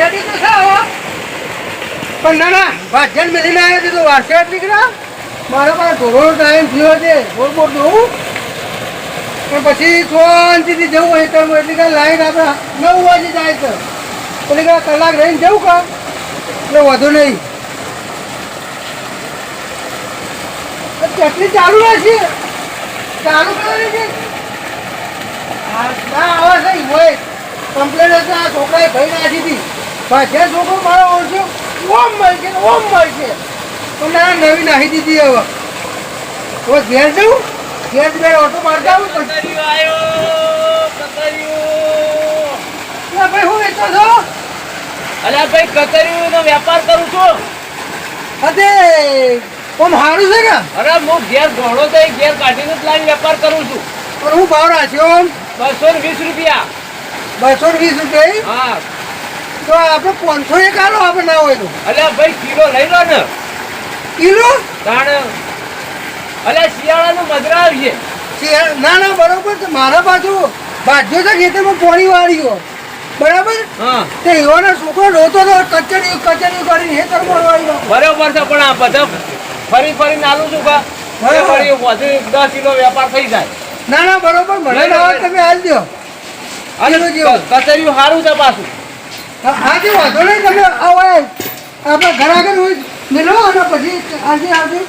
Ready તો થાવ પણ ના ના ભાજન મેલીને આવ્યો તો વારસે નીકળ્યા મારા પાસે ધોરણ ટાઈમ થયો છે બોલ બોલ દઉં પણ પછી શાંતિથી જવું હોય તો એટલે કે લાઈન આપણે 9 વાગે જાય છે એટલે કે કલાક રહીને જવું કા એટલે વધુ નહીં ચટણી ચાલુ રાખી ચાલુ કરવાની છે ના આવા છે હોય કમ્પ્લેન હતી આ છોકરાએ ભાઈ નાખી હતી જે છોકરો મારો ઓળખો ઓમ મળશે પણ ના નવી નાખી દીધી હવે ઘેર જવું ઘેર બે ઓટો મારતા આવું ભાઈ હું વેચો છો અલ્યા ભાઈ કચરિયુંનો વેપાર કરું છું અરે ઓમ સારું છે કે અરે હું ઘેર ઘોડો તો ઘેર કાઢીને જ લાઈન વેપાર કરું છું પણ હું ભાવ રાખ્યો આમ 220 રૂપિયા 220 રૂપિયા હા તો આપણે 500 એક આલો આપણે ના હોય તો અલ્યા ભાઈ કિલો લઈ લો ને કિલો તાણ અલ્યા શિયાળાનું મજરા આવીએ ના ના બરોબર છે મારા બાજુ ભાજ્યો છે ખેતરમાં પોણી વાળ્યો બરાબર હા તે એવાનો છોકરો રોતો તો કચડી કરીને હે તરમો વાળ્યો બરોબર છે પણ આ બધા ફરી નાલું છું કા ફરી વધુ 10 કિલો વેપાર થઈ જાય ના ના બરોબર મને લાવો તમે હાલ દો કચરિયું સારું છે પાછું હા જે વાંધો નહીં તમે આવો આપણે ઘર આગળ હોય મેળવો અને પછી આજે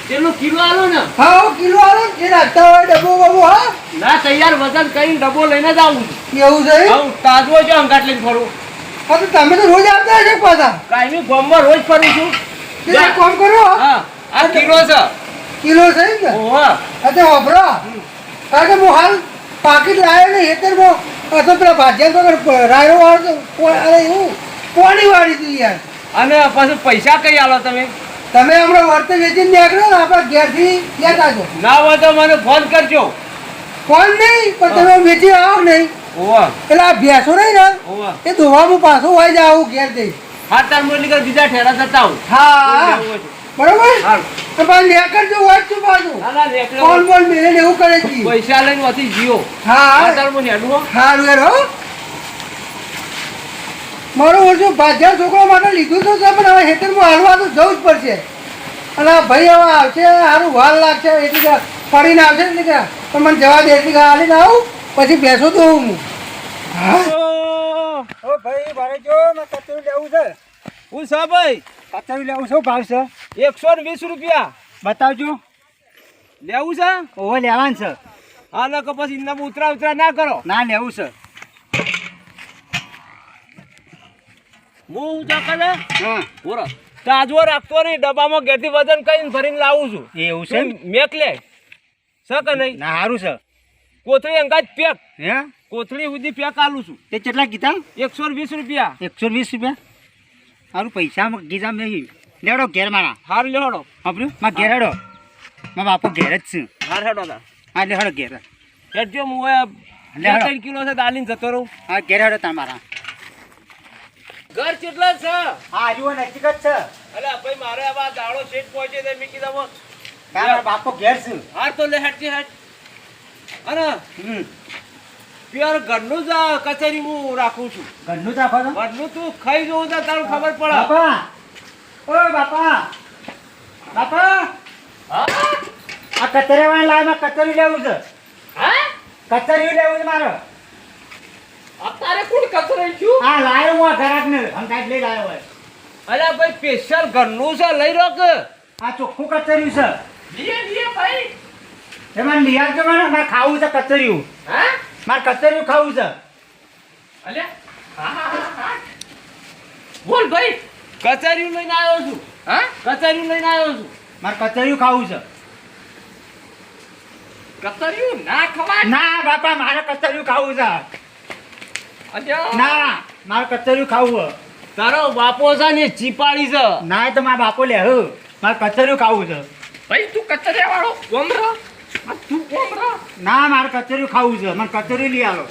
કેટલું કિલો આલો ને હા કિલો આલો જે રાખતા હોય ડબ્બો બબો હા ના તૈયાર વજન કરીને ડબ્બો લઈને જ આવું છું એવું છે હું તાજવો છે અંગાટ લઈને ફરું હા તો તમે તો રોજ આવતા હશો પાછા કાયમી ગામમાં રોજ ફરું છું એક કામ કરો હા આ કિલો છે કિલો છે ને ઓહો અતે વાપરો કારણ કે હું હાલ પાકીટ લાવ્યો ને હેતરમાં તો પેલા ભાજ્યા વગર રાયો વાળો અરે એવું કોની વાળી તું યાર અને પછી પૈસા કઈ આલો તમે હમણાં વર્ત વેચીને નીકળો ને આપણા ઘેરથી લેતા આવજો ના હોય તો મને ફોન કરજો કોણ નહીં પણ તમે વેચી આવો નહીં ઓહો એટલે આ ભેંસો નહીં ને ઓહો એ ધોવામાં પાછું હોય જાય આવું ઘેર જઈ હા તાર મોલી કર બીજા ઠેરા જતા આવું હા બરોબર હારું તો પાછું નેકર જો હોય છું પાછું ના ના નેકળો કોણ બોલ મેળે એવું કરે છે પૈસા લઈને વધી જીઓ હા હા તાર મોલી હેડવો સારું હેરો મારો ઓછું ભાજ્યા છોકરા માટે લીધું તો છે પણ હવે હેતરમાં હાલવા તો જવું જ પડશે અને ભાઈ હવે આવશે સારું વાલ લાગશે એટલી કે ફરીને આવશે એટલે કે પણ મને જવા દે એટલી કે હાલીને આવું પછી બેસો તો હું હા ઓ ભાઈ મારે જો મેં કચરું લેવું છે હું સા ભાઈ કચરું લેવું શું ભાવ છે 120 રૂપિયા બતાવજો લેવું છે ઓહો લેવાનું છે હા ને કે પછી ઇન્ના ઉતરા ના કરો ના લેવું છે હું ચાકલે હા બોરો તાજવો રાખતો નહીં ડબ્બામાં ઘેરથી વજન કઈને ભરીને લાવું છું એવું છે મેક લે છે કે નહીં ના સારું છે કોથળી અંગાજ પેક હે કોથળી સુધી પેક આલું છું તે કેટલા કીધા 120 રૂપિયા 120 રૂપિયા સારું પૈસા ગીધા નહીં લેડો ઘેર મારા હાર લેહડો આપણું માં ઘેર હેડો મારા બાપુ ઘેર જ છે હાર હેડો તા હા લે હેડો ઘેર હેડજો હું લે હેડો. 3 કિલો છે દાલીને જતો રહું હા ઘેર હેડો તમારા ઘર કેટલા છે હા હજુ નજીક જ છે અલે ભાઈ મારે આવા દાડો શેઠ પહોંચે તે મેં કીધા મારા બાપુ ઘેર છે હાર તો લે હેડજે હેડ અને પ્યોર ઘરનું જ કચેરી હું રાખું છું ઘરનું જ રાખો છો ઘરનું તું ખાઈ જોઉં તો તારું ખબર પડે બાપા ઓ બાપા બાપા હા આ કચેરીવાળા લાઈમાં કચેરી લેવું છે હા કચેરી લેવું છે મારે અત્યારે કોણ કચરાઈ છું હા લાયો હું આ ઘરાકને હંગાઈ લઈ લાયો હોય અલે ભાઈ સ્પેશિયલ ઘરનું છે લઈ રો કે આ ચોખ્ખું કચેરી છે લીએ ભાઈ એમાં નિયાર કે મારે ખાવું છે કચેરીયું હા મારે કચેરીયું ખાવું છે અલે હા બોલ ભાઈ કચેરી લઈને આવ્યો છું હા કચેરી લઈને આવ્યો છું મારે કચેરીયું ખાવું છે કચેરી ના ખવાય ના બાપા મારે કચેરીયું ખાવું છે અલ્યા ના મારે કચેરીયું ખાવું છે તારો બાપો છે ને ચીપાડી છે ના એ તો મારા બાપો લે મારે કચેરીયું ખાવું છે ભાઈ તું કચરિયા વાળો ગોમરો તું ગોમરો ના મારે કચેરીયું ખાવું છે મને કચેરી લઈ આવો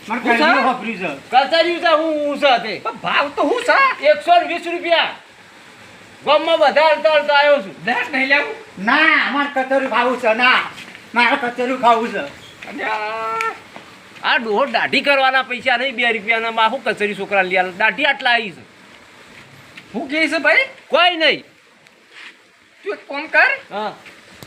મારે હું કચેરીયું છે? વાપર્યું છે કચેરી છે હું છે તે ભાવ તો હું છે 120 રૂપિયા ગામમાં બધા હલતા હલતા આવ્યો છું દેખ નહીં લેવું ના મારે કચેરીયું ખાવું છે ના મારે કચેરીયું ખાવું છે આ ડોહો દાઢી કરવાના પૈસા નહીં 2 રૂપિયાના માં હું કચેરી છોકરા લઈ આલે દાઢી આટલા આવી છે હું કહે છે ભાઈ કોઈ નહીં તું એક કામ કર હા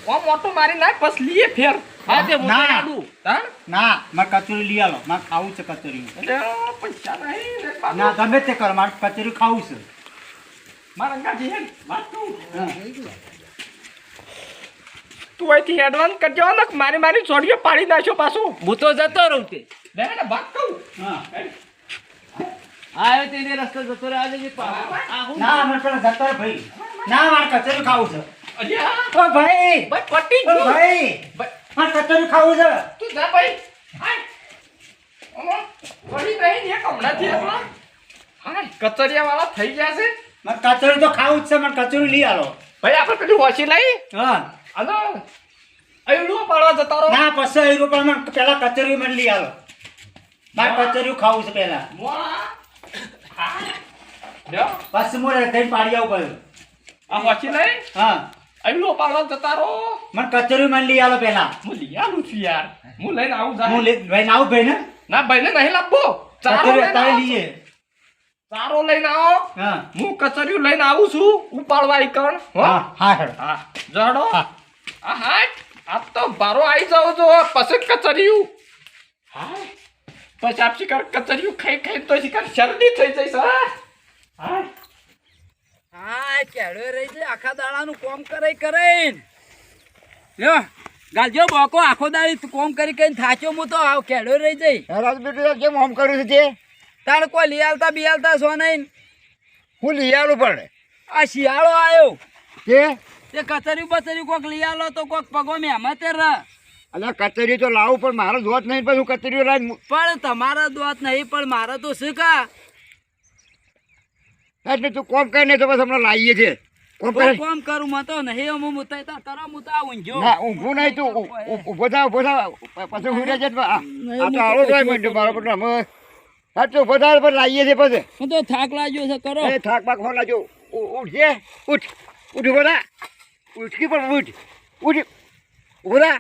ઓમ ઓટો મારી નાખ બસ લીએ ફેર હા તે હું ના. તને આલું. તાર ના મારે કચોરી લઈ આલો મારે ખાવું છે કચોરી એટલે પૈસા નહીં ને પાછું. ના ગમે તે કરો મારે કચોરી ખાવું છે મારા ગાજી હેડ વાત તું તું અહીંથી એડવાન્સ કરજો ને મારી ચોડીઓ પાડી નાખ્યો પાછું હું તો જતો રહું તે લે ને ભાગ કહું હા આવ્યો તેને રસ્તો જતો રહે આજે આ હું ના મને પેલા જતા રહે ભાઈ ના મારે કચોરી ખાવું છે અલ્યા ઓ ભાઈ ભાઈ પટી ઓ ગયું ભાઈ મારે કચોરી ખાવું છે તું જા ભાઈ હાય ઓમો પડી નહીં ને હમણાંથી એકલા હાય કચરિયા વાળા થઈ ગયા છે મારે કચોરી તો ખાવું જ છે મને કચોરી લઈ આલો ભાઈ આપણે પેલી વોશી લઈ હા હાલો અયડું પાડવા જતા રહો ના પછી એ રૂપિયા મને પેલા કચોરી મને લઈ આલો મારે કચોરી ખાવું છે પેલા મોળા હા લ્યો પછી હું થઈને પાડી આવું પડે આ વોશી લઈ હા અયડું પાડવા જતા રહો મને કચોરી મને લઈ આલો પેલા હું લઈ આવું છું યાર હું લઈને આવું હું જાય લઈને આવું ભાઈ ને ના ભાઈને નહીં લાવવો ચારો કચોરી લઈને અત્યારે આવો. લઈએ ચારો લઈને આવો હા હું કચરિયું લઈને આવું છું ઉપાડવા ઈકણ હો હા હા હેડ. હા જડો હા. આ હાટ આ તો બારો આવી જાવ જો પછી કચરિયું હા પછી આપ શિકાર કચરિયું ખાઈ ખાઈ તો શિકાર શરદી થઈ જઈશ હા હા કેળો રહી છે આખા દાડાનું કોમ કરે લ્યો ગાલજો બોકો આખો દાડી કોમ કરી થાચો હું તો આવ કેળો રહી જઈ રાજ બેટો કેમ હોમ કર્યું છે તાર કોઈ લીયાલતા બિયાલતા છો નહીં હું લઈ આવું પડે આ શિયાળો આવ્યો કે તે કચરિયું બચરિયું કોક લીયાલો તો કોક પગો મહેમતે રહ અલ્યા કચેરી તો લાવું પણ મારો જોત નહીં પછી હું કચેરીઓ લાવી પણ તમારા દોત નહીં પણ મારા તો શીખા એટલે તું કોમ કરીને તો બસ હમણાં લાવીએ છે કોમ કરે કોમ કરું મતો નહીં હું મુતાઈતા તરા મુતા ઊંઘ્યો ના ઊંઘું નહીં તું ઊભો થાવ પછી હું રહે છે આ તો આવો તો મિનિટ મારો પણ અમે હા તો ઊભો થાવ પણ લાવીએ છે પછી હું તો થાક લાગ્યો છે કરો એ થાક બાક ફોન લાજો ઉઠજે ઉઠ ઉઠ ઊભો થા ઉઠકી પણ ઉઠ ઉઠ ઊભો થા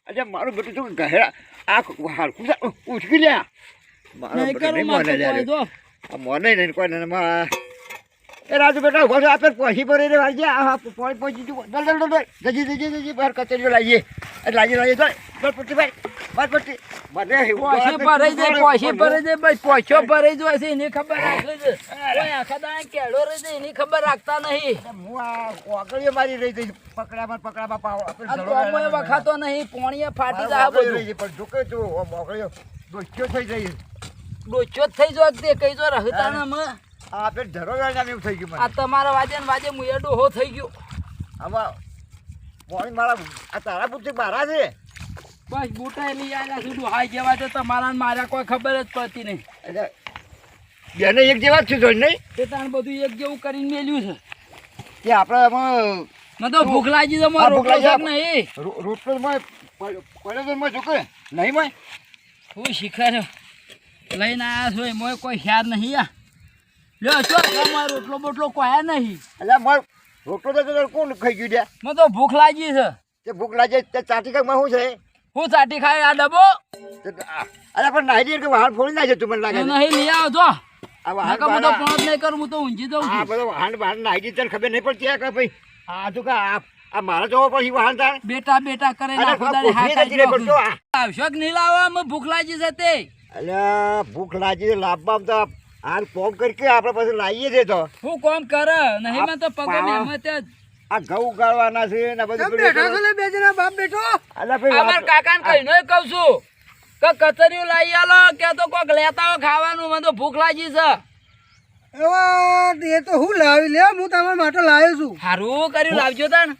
અચ્છા મારું બેટું તું ગહેરા આ હાલકું ઉઠકી લ્યા મારો નહીં બેટો કરું નહીં માર મોને તો કોઈ લ્યા જો આ મોને નહીં કોઈ નહીં એ રાજુ બેટા ઉભો આપણે પહોંચી પર રે વાળજે આ પહોંચી જવું જજી બહાર કચેરીઓ લાવીએ લાવીએ ચાલ પટ્ટી ભાઈ બાર પટ્ટી પોશે ભરાઈ જાય પોશે ભરાઈ જાય ભાઈ પોછો ભરાઈ જાય છે એની ખબર રાખે છે કોઈ આખા દાણા કેળો રહી જાય એની ખબર રાખતા નહીં હું આ ઓગળીઓ મારી રહી હતી પકડામાં પાવ આ તોમોય વખાતો નહીં પોણીએ ફાટી જાય બધું પણ જોકે તું ઓગળીઓ ડોચ્યો થઈ જઈ ડોચો જ થઈ જો તે કઈ જો રહતા ને મ આ આપણે ધરો નામ એવું થઈ ગયું આ તમારા વાજે ને વાજે મુયે ડોહો થઈ ગયો આમાં પોણી મારા આ તારા પૂછે મારા છે બસ બૂટા લઈ આવ્યા છું હાઈ જેવા છે તમારા ને મારા કોઈ ખબર જ પડતી નહીં એટલે બેને એક જેવા જ છે જોઈ નહીં તે તાણ બધું એક જેવું કરીને મેલ્યું છે કે આપણે આમાં મને તો ભૂખ લાગી છે મારો ભૂખ રોટલો લાગી છે છે. નહીં રોટલોમાં કોલેજમાં જોકે નહીં માં હું શીખાડ્યો લઈને આવ્યા છો એમાં કોઈ ખ્યાલ નહીં આ લ્યો છો મારો રોટલો બોટલો કોયા નહીં એટલે માર રોટલો તો કોણ ખાઈ ગયું ત્યાં મને તો ભૂખ લાગી છે તે ભૂખ લાગે તે ચાટી કાકમાં શું છે હું ચાટી ખાય આ ડબ્બો અરે પણ નાઈ કે વાહન ફોડી નાખે તું મને લાગે છે. નહીં લઈ આવો છો આ વાહન નકર હું તો બહાર- પણ નહીં કરું હું તો ઊંઘી દઉં આ છું બધો વાહન બહાર નાઈ તને ખબર નહીં પડતી આ કે ભાઈ આ તું કા આ મારા જોવો પછી વાહન તાર બેટા બેટા કરે અરે નાખો દાડે હા ભૂખ નહીં કાઢી પડતો નાખું. આવશો કે નહીં લાવો અમે ભૂખ લાગી છે તે અલ્યા ભૂખ લાગી લાભમાં તો હાલ કોમ કરી કે આપણે પછી લાવીએ છે તો હું કોમ કરે નહીં મને તો પગો પાવા. મહેમત જ આ ઘઉં ઉગાડવાના છે ને આ બધું બે જણા બાપ બેઠો અલ્યા ભાઈ અમાર કાકાને કહીને કહું છું કે કચરિયું લાવી આલો કે તો કોક લેતા હોય ખાવાનું મને તો ભૂખ લાગી છે એ તો હું લાવી લે હું તમારા માટે લાવ્યો છું સારું કર્યું લાવજો તાણ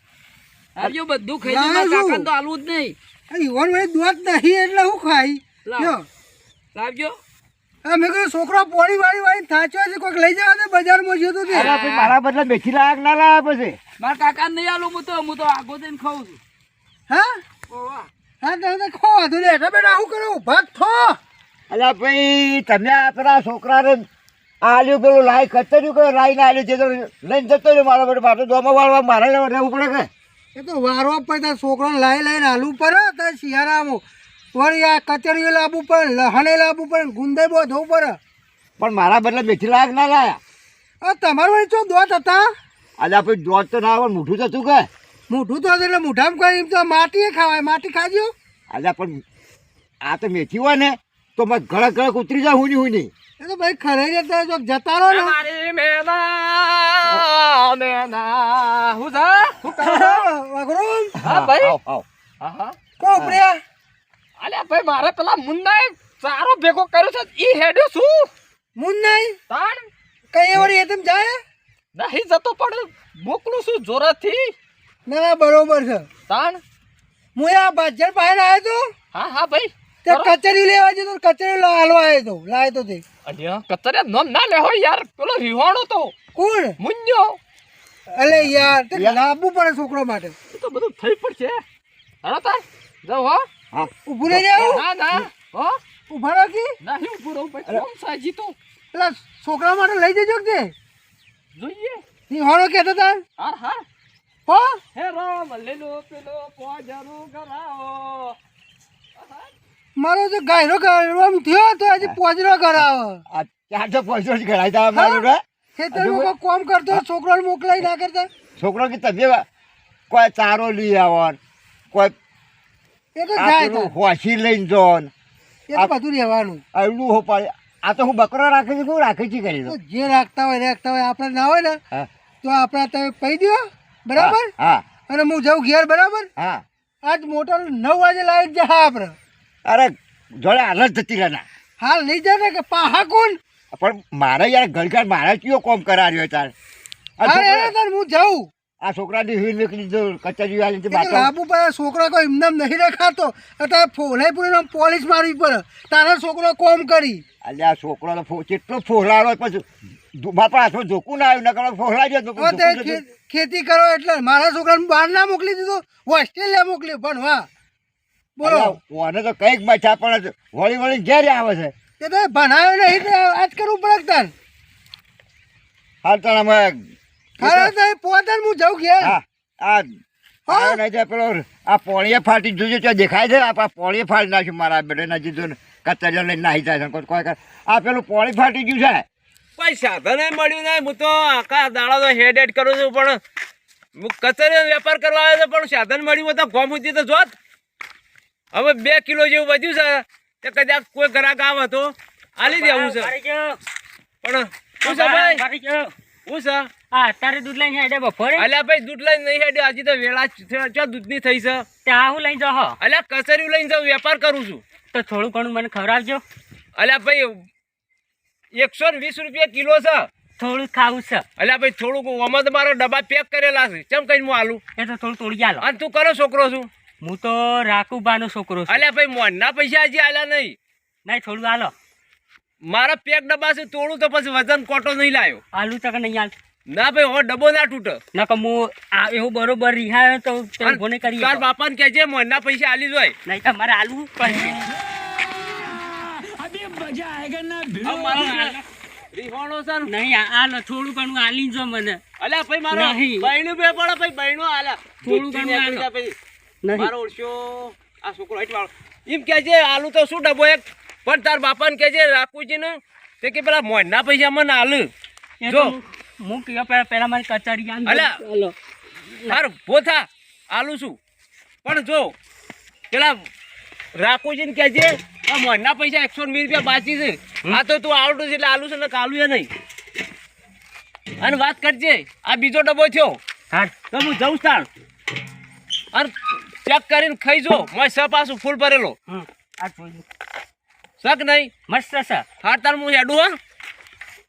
લાવજો બધું ખાઈ દઉં મારા કાકાને તો આલવું જ નહીં ઈવન ભાઈ દૂધ નહીં એટલે હું ખાઈ લાવ. લાવજો મેં કહ્યું છોકરો પોણી વાળી થાચો છે કોઈક લઈ જવા દે બજારમાં ગયો તો મારા બદલા બેઠી લાયક ના લાવે પછી મારા કાકાને નહીં આલું હું તો આગો જઈને ખાઉં છું હા ઓવા. હા તમે ખો વાંધો નહીં હેઠા બેઠા શું કરું ભાત થો અલ્યા ભાઈ તમે આ પેલા છોકરાને આલ્યું પેલું લાઈ કચર્યું કે લાઈ ના આલ્યું છે તો લઈને જતો રહ્યો મારા બેટા માટે દોમાં વાળવા મારે રહેવું પડે કે એ તો વારવા પડે તાર છોકરાને લાઈ લઈને હાલવું પડે તાર શિયાળામાં વળી આ કચેરીઓ લાવવું પડે, લહણે લાવવું પડે, ગુંદે બોધવું પડે. પણ મારા બદલે મેથી લાયક ના લાયા. આ તમારા વળી ચો દોત હતા? આજે આપણે દોડ તો ના આવે, મૂઠું તો તું કે મોઢું તો હતું એટલે મોઢામાં કોઈ એમ તો માટી ખાવાય, માટી ખાજો. આજે પણ આ તો મેથી હોય ને તો મેં ઘડક ઘડક ઉતરી જાય હુની હુની. એ તો ભાઈ ખરાઈ જતા જો જતા રહો ને. મારી મેના મેના હું જા હું વગરું હા ભાઈ આવ, આવ. હા હા કો પ્રિયા અલ્યા ભાઈ મારે પેલા મુન્નાએ ચારો ભેગો કર્યો છે ઈ હેડ્યો શું મુન નહીં તાણ કઈ વળી એ તેમ જાય? નહીં જતો પણ મોકલું છું જોરાથી ના ના બરોબર છે. તાણ હું આ બાજર પાસે આવ્યો તો હા હા ભાઈ તે કચેરી લેવા જતો, કચેરી હાલવા આવ્યો તો, લાવ્યો તો તે. અલ્યા કચરિયા નોમ ના લે હોય યાર પેલો રીવાણો તો કોણ? મુન્યો અલે યાર તે લાવવું પડે છોકરો માટે. એ તો બધું થઈ પડશે હાલો તાર જાઓ હો હા ઊભું રહી જાવ. ના ના હો ઊભા રાખી નહીં ઉભું રહું ભાઈ કોમ સાજી તો પેલા છોકરા માટે લઈ જજો કે તે જોઈએ નિહાળો કહેતા હતા હાર હાર હો. હે રામ લેલો પેલો પોજારું કરાવો મારો તો ગાયરો ગરમ થયો તો આજે પોજરો કરાવો. આ ચાર તો પૈસો જ ગણાય તા મારું રે. ખેતરમાં કોઈ કામ કરતો હોય, છોકરાને મોકલાઈ ના કરતા. છોકરો કે તમે કોઈ ચારો લઈ આવો ને, કોઈ એ તો જાય પેલું તા. હોશી લઈને જો ને, એ તો બધું રહેવાનું. આવડું હો પાડે. આ તો હું બકરો રાખે છે, હું રાખે છે કરી તો દઉં. જે રાખતા હોય આપણે ના હોય ને હા તો આપણે તમે કહી દો બરાબર. હા અને હું જાઉં ઘેર બરાબર. હા. આજ મોટર 9 વાગે લાઈટ જાય આપણે. અરે જોડે હાલ જ જતી રહેના. હાલ નહીં જાય ને કે પાહા કોણ? પણ મારે યાર ઘરઘર મારે કયો કોમ કરાવ્યો તાર. આ હા છોકરા- એને તાર હું જાઉં. આ છોકરાની હીર નીકળી જો કચેરી વાળી એ તો બાટો. લાંબુ પડે. છોકરા કોઈ એમને એમ નહીં રખાતો. અત્યારે ફોલાઈ પૂરી પોલીસ મારવી પડે. તારા છોકરો કોમ કરી. એટલે આ છોકરો તો કેટલો ફોલાડો પછી બાપા હાથમાં ઝોકું ના આવ્યું, નકર ફોલાઈ જાય તો હવે તે ખેતી કરો એટલે મારા છોકરાને બહાર ના મોકલી દીધો, ઓસ્ટ્રેલિયા મોકલ્યો ભણવા. બોલો ઓને તો કઈક બચા પણ વળી વળી ઘેર આવે છે. એ તો ભણાયો નહીં તો આજ કરવું પડે તાર. હાલ તને અમે હા તો પોતાને હું જાઉં ઘેર. હા આ આવ્યો નહીં ત્યાં પેલો આ પોળીએ ફાટી જોજો ત્યાં દેખાય છે. આ પોળીએ ફાટી નાખ્યું મારા બેટે ના જીધું ને કચરિયા લઈને નાહી જાય છે. કોઈ આ પેલું પોળી ફાટી ગયું છે. કોઈ સાધન મળ્યું નહીં. હું તો આખા દાડા તો હેડ હેડ કરું છું પણ હું કચેરીનો વેપાર કરવા આવ્યો તો પણ સાધન મળ્યું હોય તો ગોમ સુધી તો જોત. હવે 2 કિલો જેવું વધ્યું છે તે કદાચ કોઈ ગ્રાહક આવે તો આલી દેવું છે. પણ શું છે ભાઈ શું છે? અત્યારે દૂધ લઈને હેડે બપોરે અલ્યા ભાઈ દૂધ લઈને નહીં હેડ્યો. હજી તો વેળા ચો દૂધની થઈ છે. ત્યાં હું લઈ જાઓ અલ્યા કચેરી લઈને જાઉં વેપાર કરું છું. તો થોડું ઘણું મને ખવડાવજો. અલ્યા ભાઈ 120 રૂપિયા કિલો છે. થોડું ખાવું છે અલ્યા ભાઈ થોડુંક આમાં તો મારા ડબ્બા પેક કરેલા છે. કેમ કઈ હું આલું? એ તો થોડું તોડી આલો. અને તું કરો છોકરો છું? હું તો રાખુબાનો છોકરો છું. અલ્યા ભાઈ મોનના પૈસા હજી આલ્યા નહીં. નહીં થોડું આલો. મારા પેક ડબ્બા છે તોડું તો પછી વજન કોટો નહીં લાયો. આલુ તક નહીં આલ. ના ભાઈ હવે ડબ્બો ના તૂટે. નકર હું એવું બરોબર રિહાયો તો તમે ફોને કરી તાર બાપાને કહેજે મોનના પૈસા આલી જોય. નહીં તમારે આલુ પડશે. રીહોણો છે ને? નહીં આલો થોડું ઘણું આલી જો મને. અલ્યા ભાઈ મારો નહીં. બહેણું બે પડે ભાઈ બહેણું આલ્યા. થોડું દૂધથી ઘણું નીકળી આલો. જાય પછી. નહીં મારો ઓળશો આ છોકરો હેઠ વાળો એમ કહેજે આલુ તો શું ડબ્બો એક. પણ તાર બાપાને કહેજે રાખુજી ને તે કે પેલા મોનના પૈસા મને આલ. એ જો. તો હું કયો પેલા મારી કચેરી અલ્યા. આલો. તાર પોથા આલુ છું પણ જો પેલા રાખુજીને કહેજે આ મોનના પૈસા 120 રૂપિયા બાકી છે. આ તો તું આવડું છે એટલે આલુ છે ને કાલું નહીં. અને વાત કરજે આ બીજો ડબ્બો થયો હા તો હું જઉં તાણ અને ચેક કરીને ખાઈ જો મેં સ પાછું ફૂલ ભરેલો આ જોઈ શક નહીં. મસ્ત છે. હા તાર હું હેડું હા.